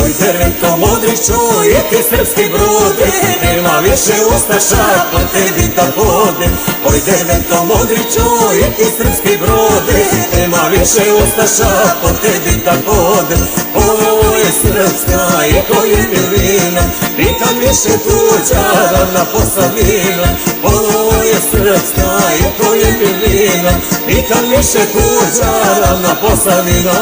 Oj Dervento Modriću i ti srpski brode, nema više ustaša po tebi da hode. Oj Dervento Modriću i ti srpski brode, nema više ustaša po tebi da hode. Ovo je srpska i to je milina, nikad više tuđara na Posavina. Ovo je srpska i to je milina, nikad više tuđara na Posavina.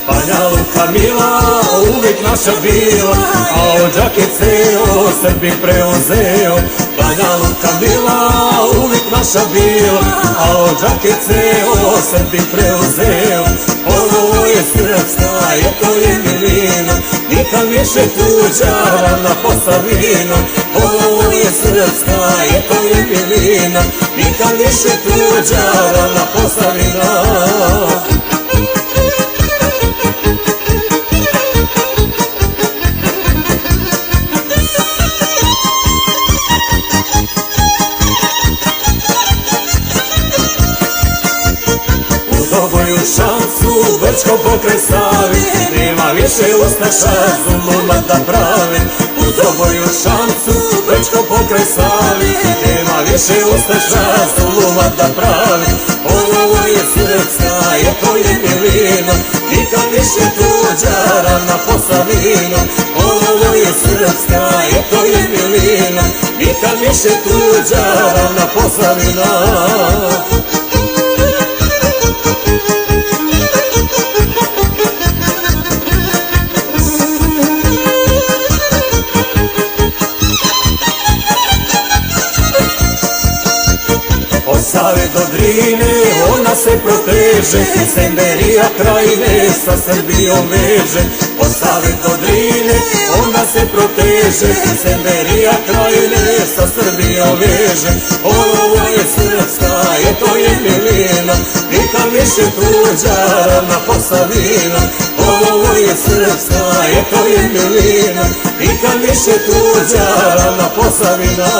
Banja Luka mila, uvijek naša bila, a Odžake ceo Srbi preuzeo. Banja Luka mila, uvijek naša bila, a Odžake ceo Srbi preuzeo. Ovo je srpska i to je milina, nikad više tuđara na Posavina. Ovo je srpska i to je milina, nikad više tuđara na Posavina. Doboju šansu Brčko pokraj Savi, nema više ustaša zuluma da prave. U Doboju šansu Brčko pokraj Savi, nema više ustaša zuluma da prave. Ovo je srpska i to je milina, nikad više tuđara na Posavina. Ovo je srpska i to je milina, nikad više tuđara na Posavina. Od Save do Drine ona se proteže, Semberija Krajine sa Srbijom veže. Od Save do Drine ona se proteže, Semberija Krajine sa Srbijom veže. Ovo je srpska i to je milina, nikad više tuđara na Posavina. Ovo je srpska i to je milina, nikad više tuđara na Posavina.